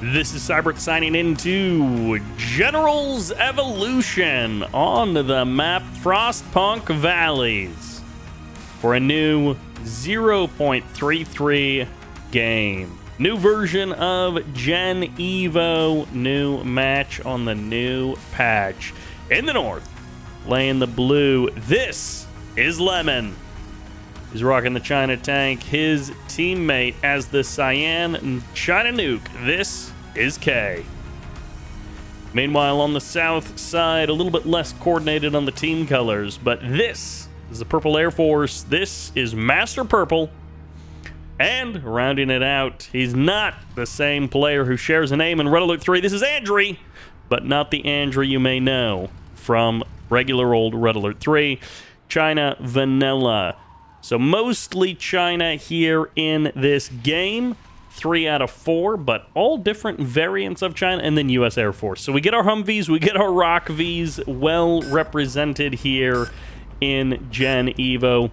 This is Sybert signing into General's Evolution on the map Frostpunk Valleys for a new 0.33 game. New version of Gen Evo, new match on the new patch. In the north, laying the blue, this is Lemon. He's rocking the China tank. His teammate as the Cyan China nuke. This is Khay. Meanwhile, on the south side, a little bit less coordinated on the team colors, but this is the Purple Air Force. This is MasterPurple. And rounding it out, he's not the same player who shares a name in Red Alert 3. This is Andrey, but not the Andrey you may know from regular old Red Alert 3. China Vanilla. So mostly China here in this game. 3 out of 4, but all different variants of China, and then U.S. Air Force. So we get our Humvees, we get our Rock Vs well represented here in Gen Evo.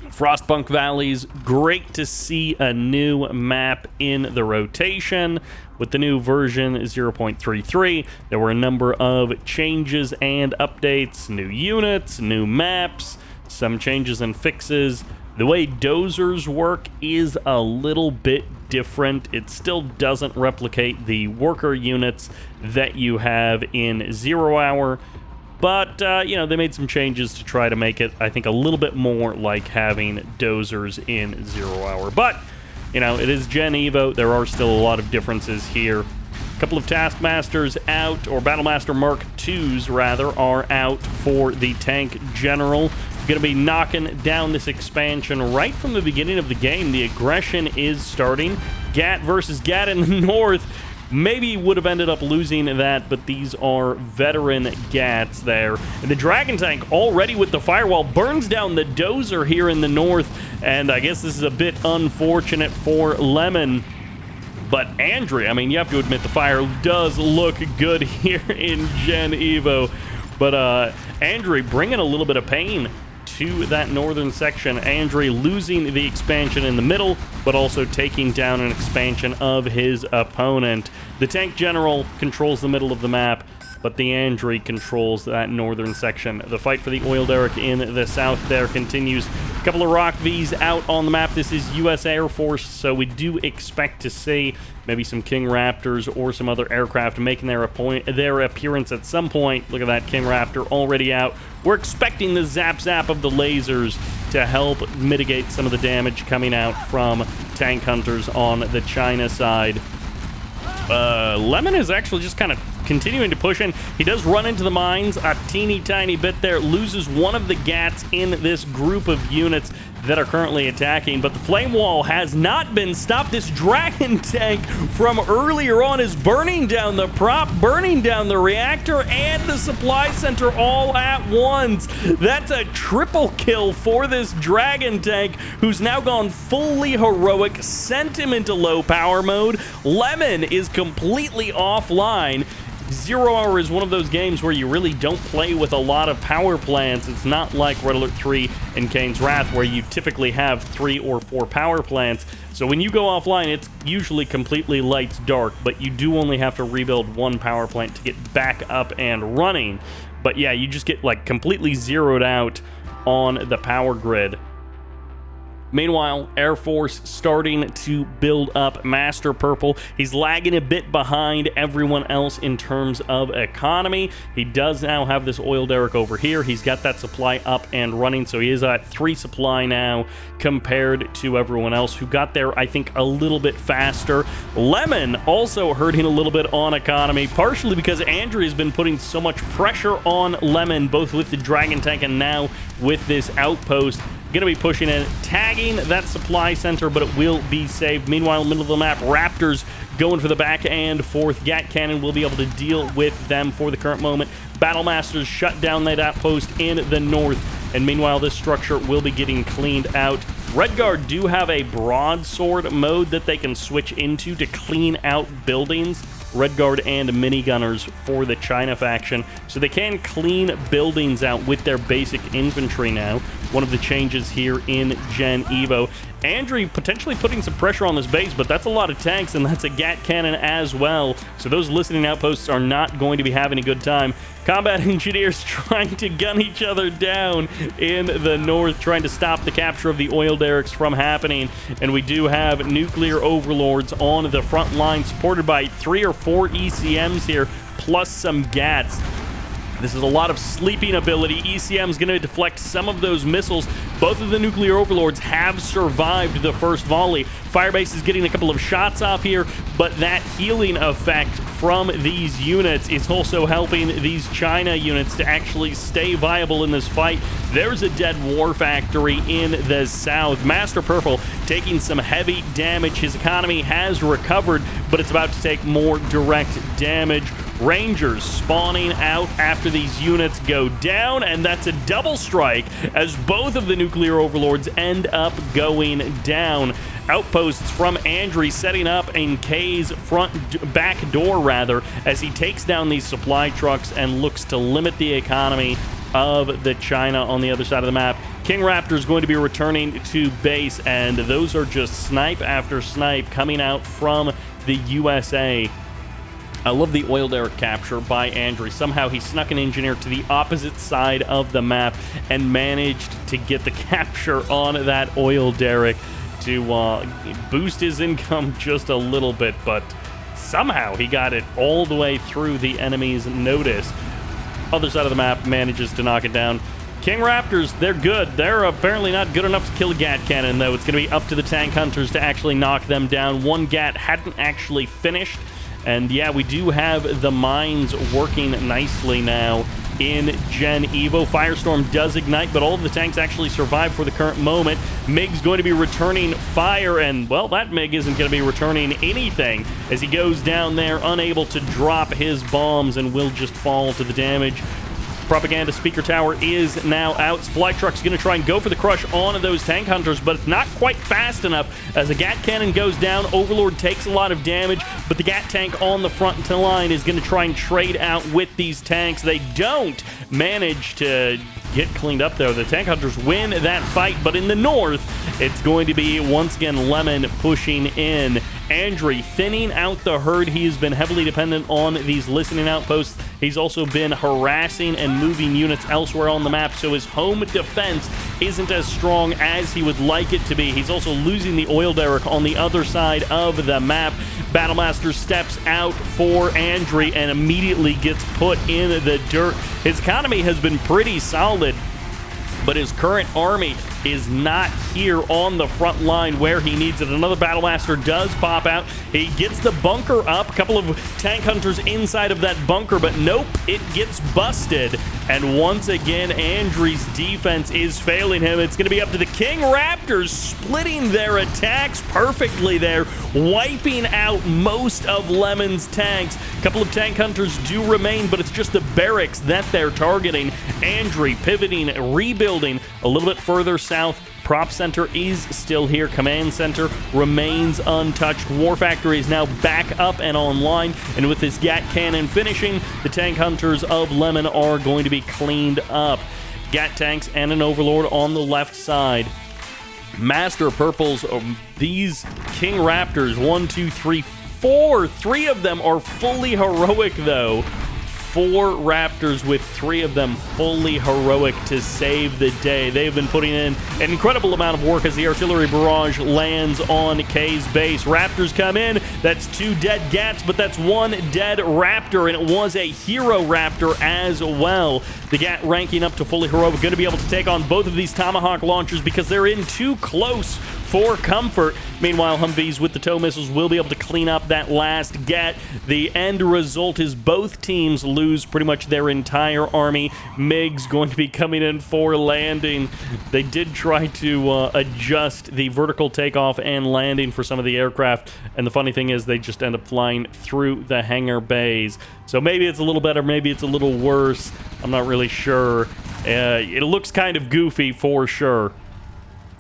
Frostpunk Valleys, great to see a new map in the rotation. With the new version 0.33, there were a number of changes and updates, new units, new maps, some changes and fixes. The way dozers work is a little bit different. It still doesn't replicate the worker units that you have in 0 Hour, but, you know, they made some changes to try to make it, I think, a little bit more like having dozers in 0 Hour. But, you know, it is Gen Evo. There are still a lot of differences here. A couple of Taskmasters out, or Battlemaster Mark IIs, rather, are out for the Tank General. Going to be knocking down this expansion right from the beginning of the game. The aggression is starting. Gat versus Gat in the north. Maybe would have ended up losing that, but these are veteran Gats there. And the Dragon Tank already with the firewall burns down the dozer here in the north. And I guess this is a bit unfortunate for Lemon. But Andrey, I mean, you have to admit the fire does look good here in Gen Evo. But Andrey bringing a little bit of pain to that northern section. Andrey losing the expansion in the middle, but also taking down an expansion of his opponent. The Tank General controls the middle of the map, but the Andrey controls that northern section. The fight for the oil derrick in the south there continues. A couple of Rock Vs out on the map. This is U.S. Air Force, so we do expect to see maybe some King Raptors or some other aircraft making their appearance at some point. Look at that King Raptor already out. We're expecting the zap of the lasers to help mitigate some of the damage coming out from tank hunters on the China side. Lemon is actually just kind of continuing to push in. He does run into the mines a teeny tiny bit there, loses one of the Gats in this group of units that are currently attacking, but the flame wall has not been stopped. This Dragon Tank from earlier on is burning down the prop, burning down the reactor and the supply center all at once. That's a triple kill for this Dragon Tank, who's now gone fully heroic, sent him into low power mode. Lemon is completely offline. 0 Hour is one of those games where you really don't play with a lot of power plants. It's not like Red Alert 3 and Kane's Wrath, where you typically have 3 or 4 power plants. So when you go offline, it's usually completely lights dark, but you do only have to rebuild 1 power plant to get back up and running. But yeah, you just get like completely zeroed out on the power grid. Meanwhile, Air Force starting to build up MasterPurple. He's lagging a bit behind everyone else in terms of economy. He does now have this oil derrick over here. He's got that supply up and running, so he is at 3 supply now compared to everyone else who got there, I think, a little bit faster. Lemon also hurting a little bit on economy, partially because Andrey has been putting so much pressure on Lemon, both with the Dragon Tank and now with this outpost. Going to be pushing in, tagging that supply center, but it will be saved. Meanwhile, middle of the map, Raptors going for the back and forth. Gat Cannon will be able to deal with them for the current moment. Battlemasters shut down that outpost in the north, and meanwhile, this structure will be getting cleaned out. Red Guard do have a broadsword mode that they can switch into to clean out buildings. Red Guard and minigunners for the China faction, so they can clean buildings out with their basic infantry now. one of the changes here in Gen Evo. Andrey potentially putting some pressure on this base, but that's a lot of tanks, and that's a Gat cannon as well. So those listening outposts are not going to be having a good time. Combat engineers trying to gun each other down in the north, trying to stop the capture of the oil derricks from happening. And we do have nuclear overlords on the front line, supported by 3 or 4 ECMs here, plus some Gats. This is a lot of sleeping ability. ECM's going to deflect some of those missiles. Both of the nuclear overlords have survived the first volley. Firebase is getting a couple of shots off here, but that healing effect from these units is also helping these China units to actually stay viable in this fight. There's a dead war factory in the south. MasterPurple taking some heavy damage. His economy has recovered, but it's about to take more direct damage. Rangers spawning out after these units go down, and that's a double strike as both of the nuclear overlords end up going down. Outposts from Andrey setting up in Khay's back door, rather, as he takes down these supply trucks and looks to limit the economy of the China on the other side of the map. King Raptor is going to be returning to base, and those are just snipe after snipe coming out from the USA. I love the oil derrick capture by Andrey. Somehow he snuck an engineer to the opposite side of the map and managed to get the capture on that oil derrick to boost his income just a little bit, but somehow he got it all the way through the enemy's notice. Other side of the map manages to knock it down. King Raptors, they're good. They're apparently not good enough to kill a Gat cannon, though. It's going to be up to the tank hunters to actually knock them down. One Gat hadn't actually finished. And yeah, we do have the mines working nicely now in Gen Evo. Firestorm does ignite, but all of the tanks actually survive for the current moment. MiG's going to be returning fire, and, well, that MiG isn't going to be returning anything as he goes down there, unable to drop his bombs, and will just fall to the damage. Propaganda speaker tower is now out. Supply truck's going to try and go for the crush on those tank hunters, but it's not quite fast enough. As the Gat cannon goes down, Overlord takes a lot of damage, but the Gat tank on the front line is going to try and trade out with these tanks. They don't manage to get cleaned up, though. The tank hunters win that fight, but in the north, it's going to be, once again, Lemon pushing in. Andrey thinning out the herd. He has been heavily dependent on these listening outposts. He's also been harassing and moving units elsewhere on the map, so his home defense isn't as strong as he would like it to be. He's also losing the oil derrick on the other side of the map. Battlemaster steps out for Andrey and immediately gets put in the dirt. His economy has been pretty solid, but his current army is not here on the front line where he needs it. Another Battlemaster does pop out. He gets the bunker up. A couple of tank hunters inside of that bunker, but nope, it gets busted. And once again, Andrey's defense is failing him. It's going to be up to the King Raptors, splitting their attacks perfectly there, wiping out most of Lemon's tanks. A couple of tank hunters do remain, but it's just the barracks that they're targeting. Andrey pivoting, rebuilding a little bit further south. Prop Center is still here. Command Center remains untouched. War Factory is now back up and online. And with this Gat cannon finishing, the tank hunters of Lemon are going to be cleaned up. Gat tanks and an Overlord on the left side. MasterPurples, these King Raptors, 1, 2, 3, 4. 3 of them are fully heroic, though. 4 Raptors with 3 of them fully heroic to save the day. They've been putting in an incredible amount of work as the artillery barrage lands on Khay's base. Raptors come in. That's 2 dead Gats, but that's 1 dead Raptor, and it was a hero Raptor as well. The Gat ranking up to fully heroic, going to be able to take on both of these Tomahawk launchers because they're in too close for comfort. Meanwhile, Humvees with the tow missiles will be able to clean up that last Gat. The end result is both teams lose pretty much their entire army. MiG's going to be coming in for landing. They did try to adjust the vertical takeoff and landing for some of the aircraft, and the funny thing is they just end up flying through the hangar bays. So maybe it's a little better, maybe it's a little worse. I'm not really sure. It looks kind of goofy for sure,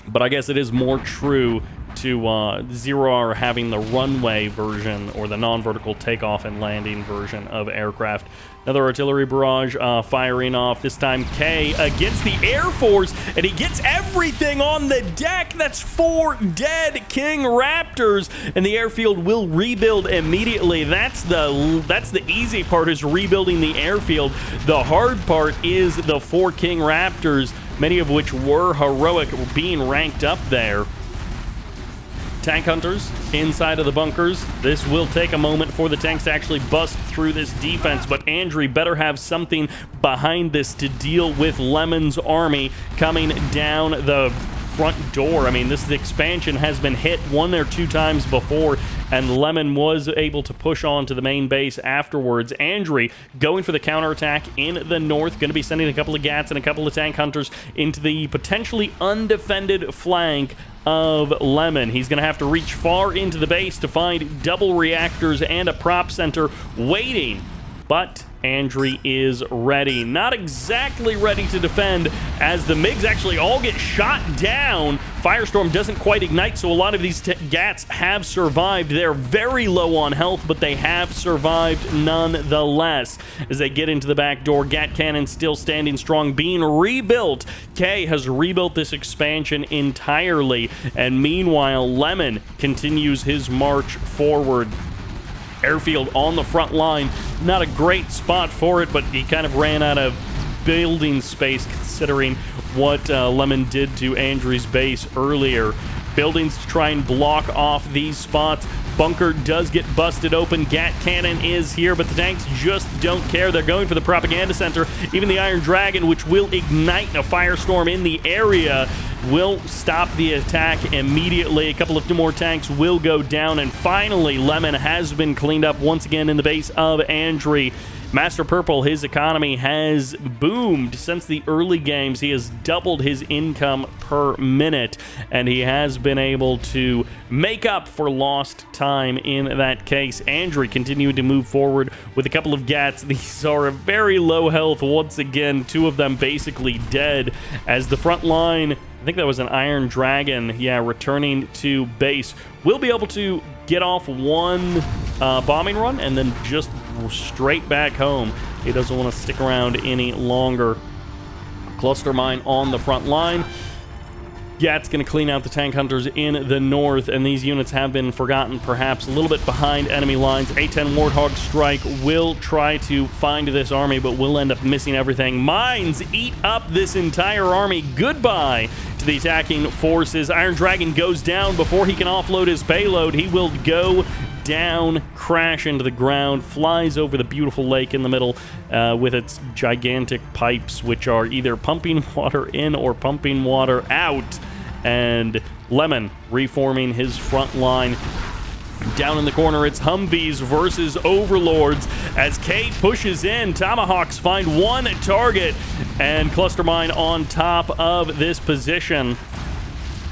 but I guess it is more true to Zero are having the runway version or the non-vertical takeoff and landing version of aircraft. Another artillery barrage firing off, this time Kay against the Air Force, and he gets everything on the deck. That's 4 dead King Raptors, and the airfield will rebuild immediately. That's the easy part, is rebuilding the airfield. The hard part is the 4 King Raptors, many of which were heroic, being ranked up there. Tank hunters inside of the bunkers. This will take a moment for the tanks to actually bust through this defense, but Andrey better have something behind this to deal with Lemon's army coming down the front door. I mean, this expansion has been hit 1 or 2 times before, and Lemon was able to push on to the main base afterwards. Andrey going for the counterattack in the north, going to be sending a couple of Gats and a couple of tank hunters into the potentially undefended flank of Lemon. He's going to have to reach far into the base to find double reactors and a prop center waiting, but Andrey is ready. Not exactly ready to defend, as the MiGs actually all get shot down. Firestorm doesn't quite ignite, so a lot of these Gats have survived. They're very low on health, but they have survived nonetheless. As they get into the back door, Gat cannon still standing strong, being rebuilt. Kay has rebuilt this expansion entirely, and meanwhile, Lemon continues his march forward. Airfield on the front line, not a great spot for it, but he kind of ran out of building space considering what Lemon did to Andrey's base earlier. Buildings to try and block off these spots. Bunker does get busted open. Gat cannon is here, but the tanks just don't care. They're going for the propaganda center. Even the Iron Dragon, which will ignite a firestorm in the area, will stop the attack immediately. A couple of more tanks will go down, and finally Lemon has been cleaned up once again in the base of Andrey. MasterPurple, his economy has boomed since the early games. He has doubled his income per minute, and he has been able to make up for lost time in that case. Andrey continuing to move forward with a couple of Gats. These are very low health once again, 2 of them basically dead, as the front line, I think that was an Iron Dragon, yeah, returning to base, will be able to get off 1 bombing run and then just straight back home. He doesn't want to stick around any longer. Cluster mine on the front line. Gat's going to clean out the tank hunters in the north, and these units have been forgotten, perhaps a little bit behind enemy lines. A-10 Warthog Strike will try to find this army, but will end up missing everything. Mines eat up this entire army. Goodbye to the attacking forces. Iron Dragon goes down before he can offload his payload. He will go down, crash into the ground, flies over the beautiful lake in the middle with its gigantic pipes, which are either pumping water in or pumping water out. And Lemon reforming his front line. Down in the corner, it's Humvees versus Overlords as Kay pushes in. Tomahawks find 1 target, and Cluster Mine on top of this position.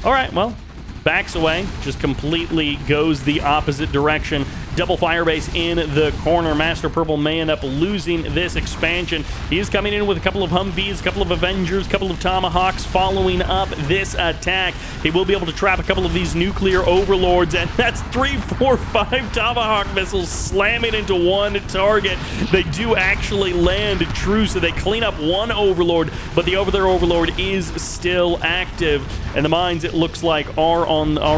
All right, well, backs away, just completely goes the opposite direction. Double firebase in the corner. MasterPurple may end up losing this expansion. He is coming in with a couple of Humvees, a couple of Avengers, a couple of Tomahawks following up this attack. He will be able to trap a couple of these nuclear Overlords, and that's 3, 4, 5 Tomahawk missiles slamming into 1 target. They do actually land true, so they clean up 1 Overlord, but the other Overlord is still active, and the mines, it looks like, are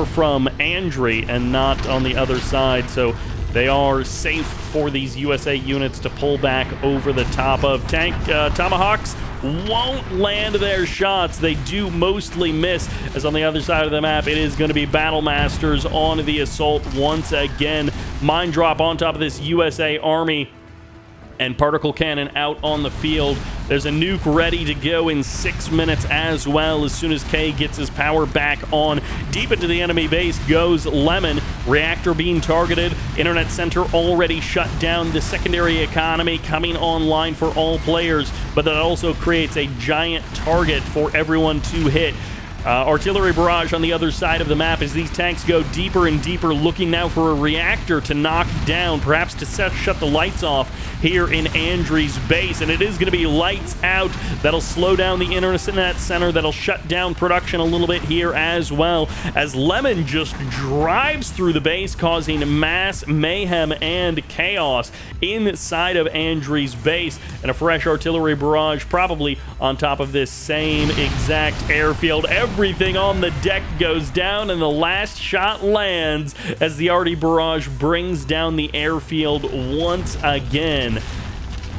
from Andrey and not on the other side, so they are safe for these USA units to pull back over the top of. Tomahawks won't land their shots. They do mostly miss, as on the other side of the map, it is going to be Battle Masters on the assault once again. Mine drop on top of this USA army, and particle cannon out on the field. There's a nuke ready to go in 6 minutes as well. As soon as Kay gets his power back on, deep into the enemy base goes Lemon. Reactor being targeted. Internet center already shut down. The secondary economy coming online for all players, but that also creates a giant target for everyone to hit. Artillery barrage on the other side of the map as these tanks go deeper and deeper, looking now for a reactor to knock down, perhaps to shut the lights off here in Andrey's base. And it is going to be lights out. That'll slow down the internet center. That'll shut down production a little bit here as well, as Lemon just drives through the base, causing mass mayhem and chaos inside of Andrey's base. And a fresh artillery barrage probably on top of this same exact airfield. Everything on the deck goes down, and the last shot lands as the arty barrage brings down the airfield once again.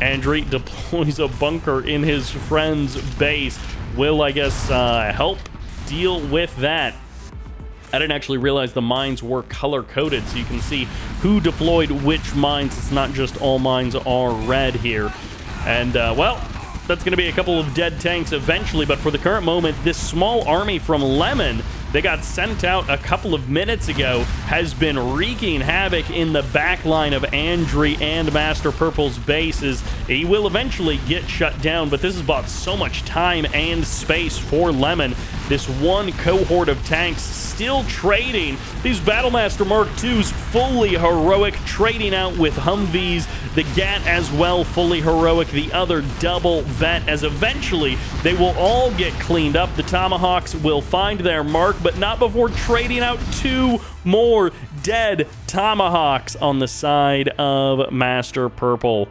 Andrey deploys a bunker in his friend's base. Will, I guess, help deal with that. I didn't actually realize the mines were color-coded, so you can see who deployed which mines. It's not just all mines are red here. And, well, that's going to be a couple of dead tanks eventually, but for the current moment, this small army from Lemon, they got sent out a couple of minutes ago, has been wreaking havoc in the back line of Andrey and MasterPurple's bases. He will eventually get shut down, but this has bought so much time and space for Lemon. This one cohort of tanks still trading. These Battlemaster Mark IIs fully heroic, trading out with Humvees. The Gat as well, fully heroic. The other double vet, as eventually they will all get cleaned up. The Tomahawks will find their mark, but not before trading out 2 more dead Tomahawks on the side of MasterPurple.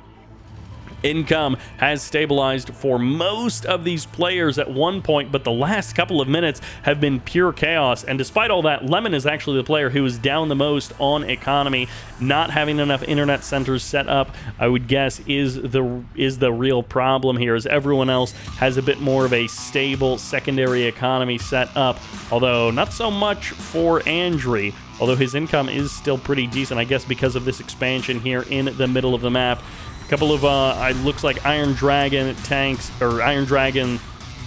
Income has stabilized for most of these players at one point, but the last couple of minutes have been pure chaos. And despite all that, Lemon is actually the player who is down the most on economy. Not having enough internet centers set up, I would guess, is the real problem here, as everyone else has a bit more of a stable secondary economy set up. Although not so much for Andrey, although his income is still pretty decent, I guess, because of this expansion here in the middle of the map. Couple of, looks like Iron Dragon tanks, or Iron Dragon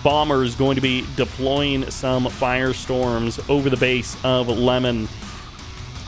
bombers, going to be deploying some firestorms over the base of Lemon.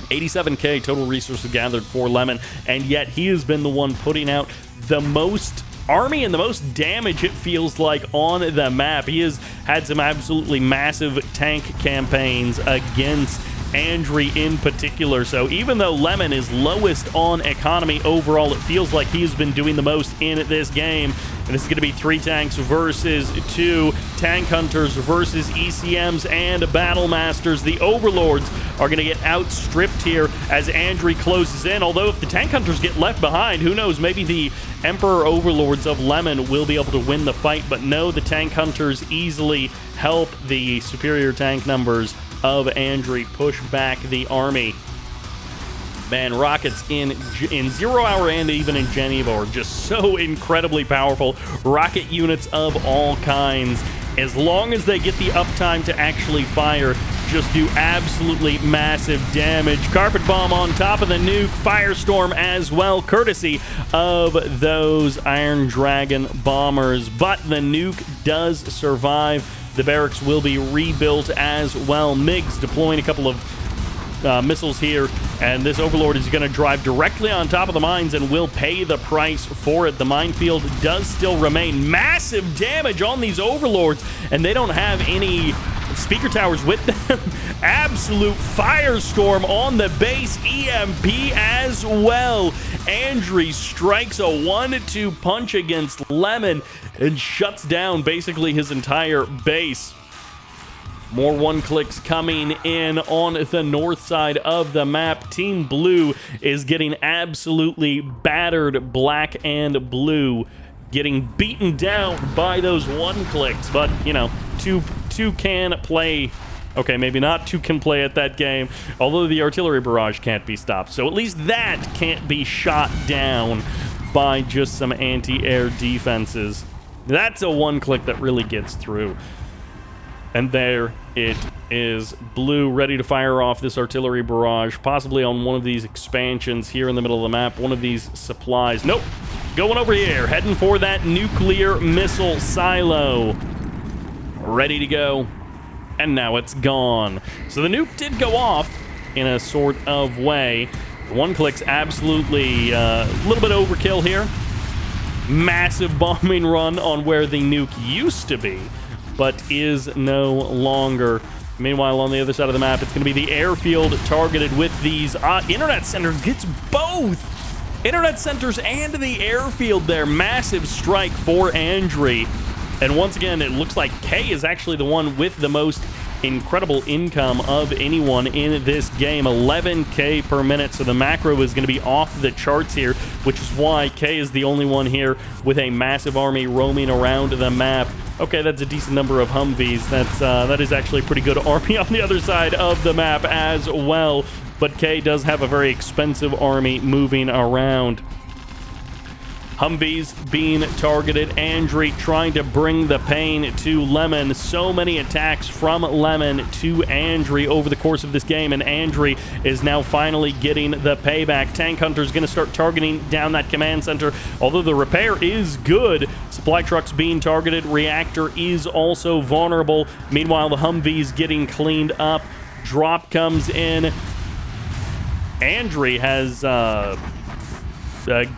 87k total resources gathered for Lemon, and yet he has been the one putting out the most army and the most damage, it feels like, on the map. He has had some absolutely massive tank campaigns against Andrey in particular. So even though Lemon is lowest on economy overall, it feels like he's been doing the most in this game. And this is going to be 3 tanks versus 2 tank hunters versus ECMs and Battlemasters. The Overlords are going to get outstripped here as Andrey closes in. Although if the tank hunters get left behind, who knows, maybe the Emperor Overlords of Lemon will be able to win the fight. But no, the tank hunters easily help the superior tank numbers of Andrey push back the army. Man, rockets in 0 Hour and even in Gen Evo are just so incredibly powerful. Rocket units of all kinds, as long as they get the uptime to actually fire, just do absolutely massive damage. Carpet bomb on top of the nuke, firestorm as well, courtesy of those Iron Dragon bombers. But the nuke does survive. The barracks will be rebuilt as well. MiGs deploying a couple of missiles here, and this Overlord is going to drive directly on top of the mines and will pay the price for it. The minefield does still remain. Massive damage on these Overlords, and they don't have any speaker towers with them. Absolute firestorm on the base. EMP as well. Andrey strikes a 1-2 punch against Lemon and shuts down basically his entire base. More one-clicks coming in on the north side of the map. Team Blue is getting absolutely battered. Black and Blue getting beaten down by those one-clicks. But, you know, two can play. Okay, maybe not 2 can play at that game, although the artillery barrage can't be stopped. So at least that can't be shot down by just some anti-air defenses. That's a one-click that really gets through. And there it is. Blue ready to fire off this artillery barrage, possibly on one of these expansions here in the middle of the map, one of these supplies. Nope. Going over here, heading for that nuclear missile silo. Ready to go. And now it's gone. So the nuke did go off in a sort of way. The one-click's absolutely a little bit overkill here. Massive bombing run on where the nuke used to be. but is no longer. Meanwhile, on the other side of the map, it's going to be the airfield targeted with these. Internet Center gets both. Internet Centers and the airfield there. Massive strike for Andrey. And once again, it looks like Khay is actually the one with the most incredible income of anyone in this game. 11K per minute, so the macro is going to be off the charts here, which is why Khay is the only one here with a massive army roaming around the map. Okay, that's a decent number of Humvees. That is actually a pretty good army on the other side of the map as well. But Khay does have a very expensive army moving around. Humvees being targeted. Andrey trying to bring the pain to Lemon. So many attacks from Lemon to Andrey over the course of this game, and Andrey is now finally getting the payback. Tank Hunter's going to start targeting down that command center. Although the repair is good, supply trucks being targeted. Reactor is also vulnerable. Meanwhile, the Humvees getting cleaned up. Drop comes in. Andrey has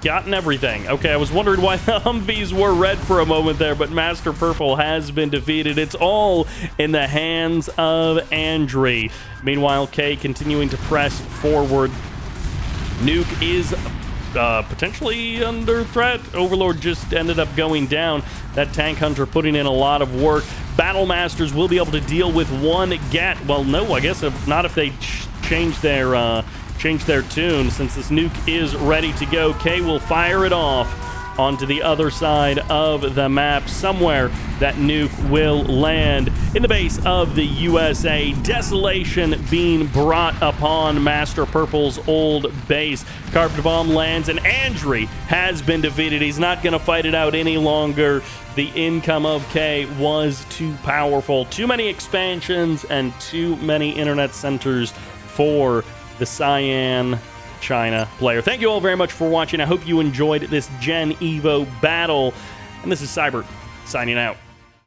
gotten everything. Okay, I was wondering why the Humvees were red for a moment there, but MasterPurple has been defeated. It's all in the hands of Andrey. Meanwhile, Khay continuing to press forward. Nuke is potentially under threat. Overlord just ended up going down. That Tank Hunter putting in a lot of work. Battle Masters will be able to deal with one get. Well, no, I guess not if they change their tune. Since this nuke is ready to go, Khay will fire it off onto the other side of the map. Somewhere that nuke will land in the base of the USA. Desolation being brought upon MasterPurple's old base. Carpet bomb lands, and Andrey has been defeated. He's not going to fight it out any longer. The income of Khay was too powerful. Too many expansions and too many internet centers for the Cyan China player. Thank you all very much for watching. I hope you enjoyed this Gen Evo battle. And this is Sybert signing out.